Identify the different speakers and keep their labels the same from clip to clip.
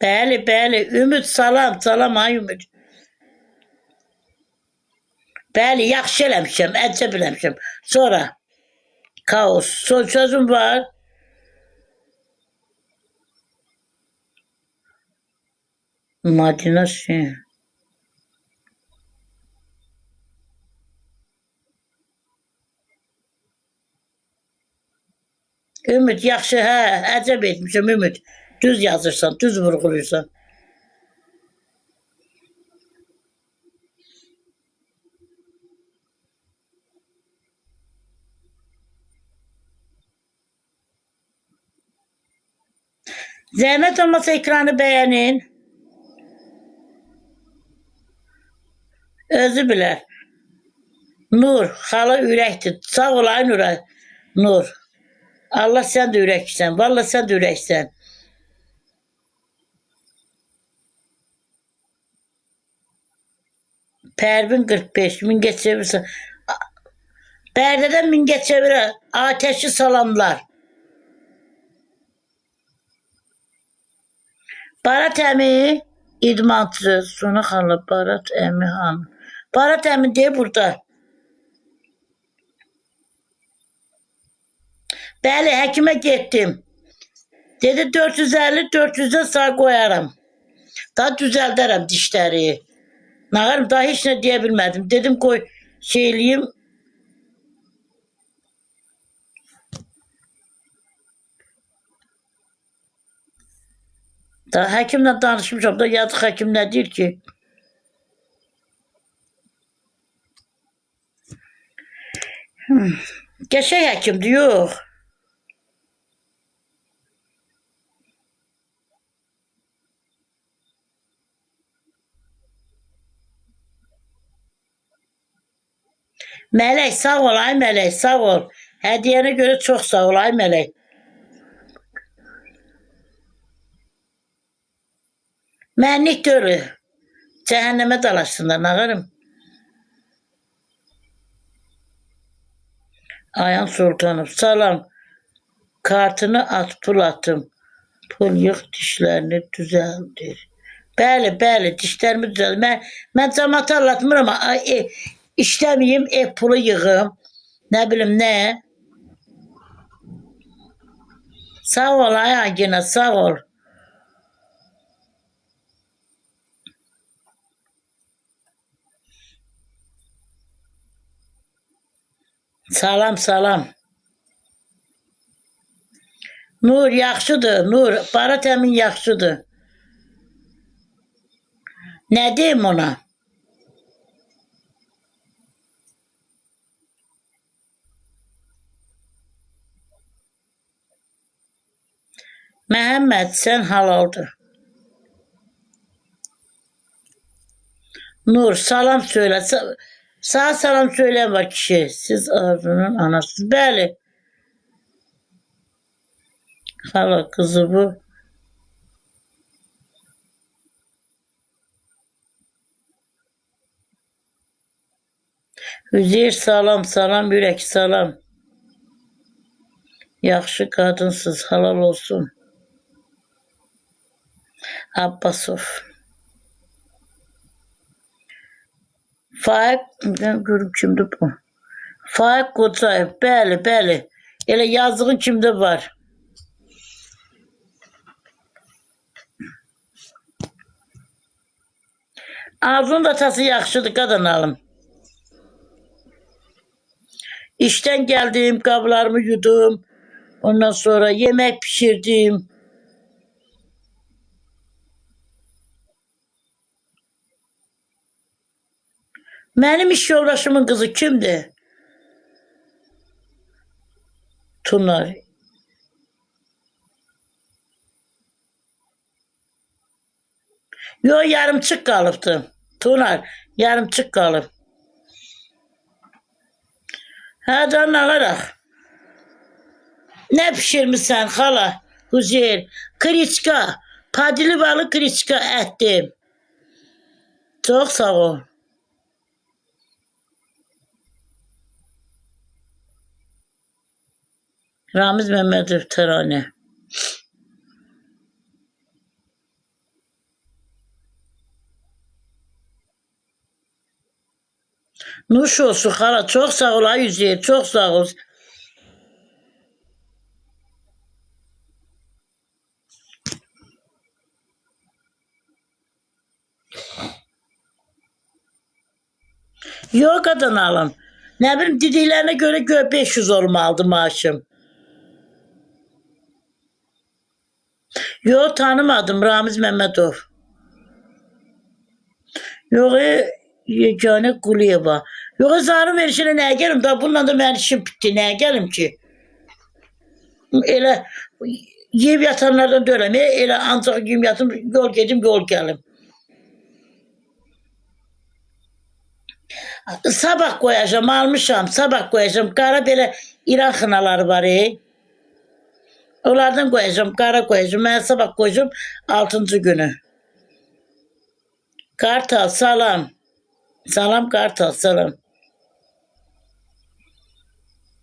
Speaker 1: Bəli, bəli. Ümid, salam, salam ay Ümid. Bəli, yaxşı eləmişəm, əcəb eləmişəm. Sonra kaos. Sözüm var. Madina şey. Ümid, yaxşı, hə, əcəb etmişəm Ümid. Düz yazırsan, düz vurğuluyursan. Zəhmət olmasa ekranı bəyənin. Özü bilər. Nur, xala ürəkdir. Sağ ol ay Nura. Nur. Allah sən də ürəksən. Vallahi sən də ürəksən. Pervin 45. Mingəçevir. Bərdədən Mingəçevirə ateşli salamlar. Barat əmi idmançı. Sona xala Barat əmi hanım. Barat əmi deyə burada. Bəli, həkimə getdim. Dedi 450-400'də sağ qoyaram. Daha düzəldərəm dişləri. Nağarım, daha heç nə deyə bilmədim. Dedim qoy şey eləyim. Daha həkimlə danışmışam da, yazıq həkim nə deyir ki? Qəşəng həkimdir, yox. Mələk, sağ ol ay Mələk, sağ ol. Hədiyənə görə çox sağ ol ay Mələk. Mənlik deyil. Cəhənnəmə dalaşsınlar, nağarım. Ayhan Sultanov, salam. Kartını at, pul atım. Pul yığ, dişlərini düzəldir. Bəli, bəli, dişlərimi düzəldir. Mən cəmaata anlatmıram, işləməyim, pulu yığım. Nə bilim, nə? Sağ ol ay Agina, sağ ol. Salam, salam. Nur yaxşıdır, Nur. Barat əmin yaxşıdır. Nə deyim ona? Məhəmməd, sən halaldır. Nur, salam söylə. Sağ salam söyleyen var kişi. Siz Arzu'nun anasısınız. Bəli. Hala kızı bu. Üzeyir salam, salam, yürek salam. Yaxşı kadınsız, halal olsun. Abbasov. Faik, görüm kimdir bu? Faik Kocayev, bəli, bəli. Elə yazdığın kimdə var? Arzunun da tası yaxşıdır, qadan alım. İşten geldim, qablarımı yudum. Ondan sonra yemek pişirdim. Benim iş yoldaşımın kızı kimdi? Tunar. Yo, yarımçıq qalıbdı. Tunar, yarımçıq qalıb. Hə, canım ağaraq. Ne pişirmişsən xala? Huzeyr, kriçka, padili balı kriçka etdim. Çok sağ ol. Ramiz Mehmetov Terane. Nuş olsun hala. Çok sağ ol Ayüzeye. Çok sağ ol. Yok kadın alım. Ne bileyim dediklerine göre 500 olmalıdı maaşım. Yok tanımadım Ramiz Mehmetov. Yok Yegane Kuliyeva. Yok zarım verişine ne gelim da bununla da ben işim bitti. Ne gelim ki? Elə yeyib yatanlardan deyiləm. Elə ancaq yeyib yatım, yol gedim, yol gəlim. Sabah koyacağım, almışam, sabah koyacağım. Qara belə İran xınaları var. Onlardan koyacağım, qara koyacağım. Mən sabah koyacağım 6-cı günü. Kartal, salam. Salam Kartal, salam.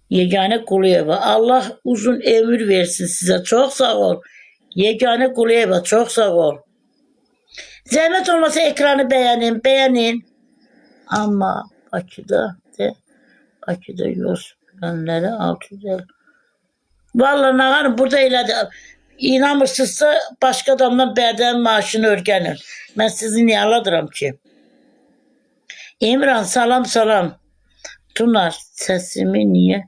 Speaker 1: Yegane Kuliyeva. Allah uzun ömür versin size. Çok sağ ol. Yegane Kuliyeva, çok sağ ol. Zahmet olmasa ekranı beğenin. Ama Bakıda yol sürənləri 650. Vallahi nağanım burada elədi. İnanmırsınızsa başka adamdan bərdən maaşını örgənin. Ben sizi niye aladıram ki? İmran salam. Tunar sesimi niye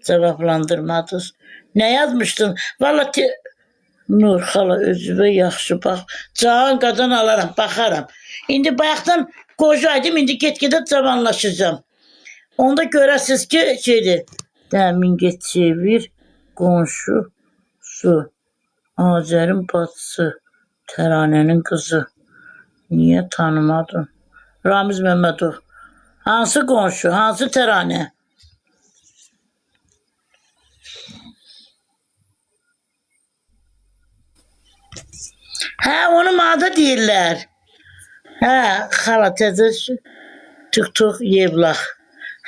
Speaker 1: cevaplandırmadınız? Ne yazmışdın? Vallahi Nur xala özümə yaxşı bax. Cavan qadın alaram, baxaram. İndi bayaqdan qocaydım, indi get-gedə cavanlaşacağım. Onda görəsiniz ki, şeydir. Dəmingə çevir, qonşusu, Azərin bacısı, Təranənin qızı. Niyə tanımadın? Ramiz Mehmetov. Hansı qonşu, hansı Təranə? Hə, onu mada deyirlər. Hə, xala təzə TikTok yevlaq.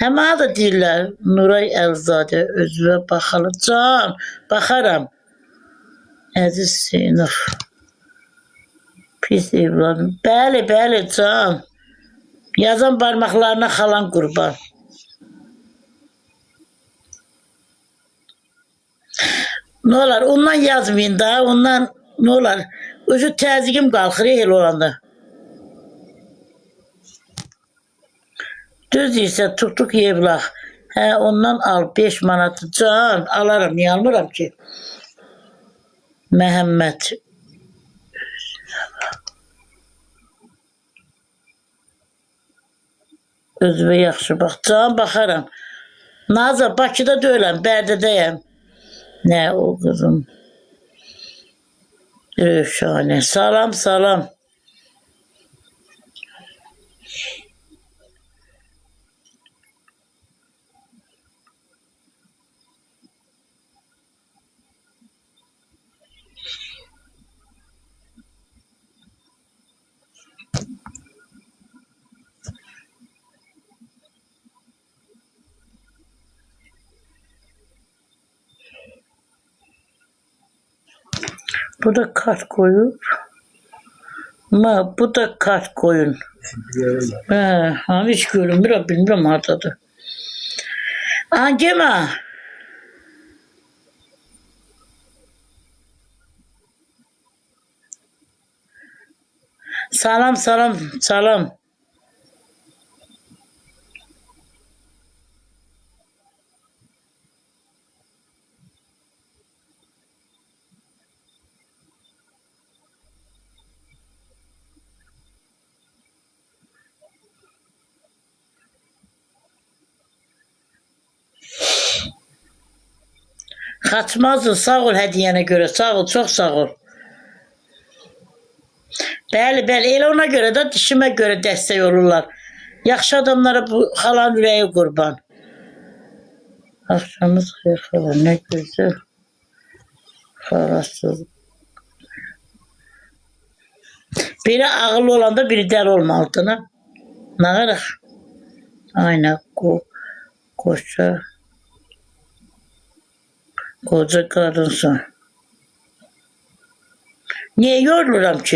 Speaker 1: Hə, mada deyirlər. Nuray Əlzadə, özünə baxalım. Can, baxaram. Əziz Hüseynov. Pis evladım. Bəli, can. Yazan parmaklarına xalan qurban. Ne olar, ondan yazmayın da, ondan ne olar. Özü təzyiqim qalxır el olanda. Düz deyirsə, tutduq yevlaq. Hə, ondan al 5 manatı. Can, alaram, niyə almıram ki? Məhəmməd. Özümə yaxşı bax. Can, baxaram. Naza, Bakıda deyiləm, Bərdədəyəm. Nə o qızım? Rövşanə. Salam. Bu da kart koyup. Bu da kart koyun. Hiç görünmüyor, bilmiyorum hardadır. Angema. Salam. Kaçmazdın, sağ ol hediyene göre, sağ ol, çok sağ ol. Bəli, elə ona görə də dişimə görə dəstək olurlar. Yaxşı adamlara bu xalan ürəyi qurban. Axşamınız xeyir xala, nə gözəl. Xalasız. Biri ağıllı olanda biri dəli olmalıdır. Nə qaraq? Aynen, koca kadınsın. Niye yoruluram ki?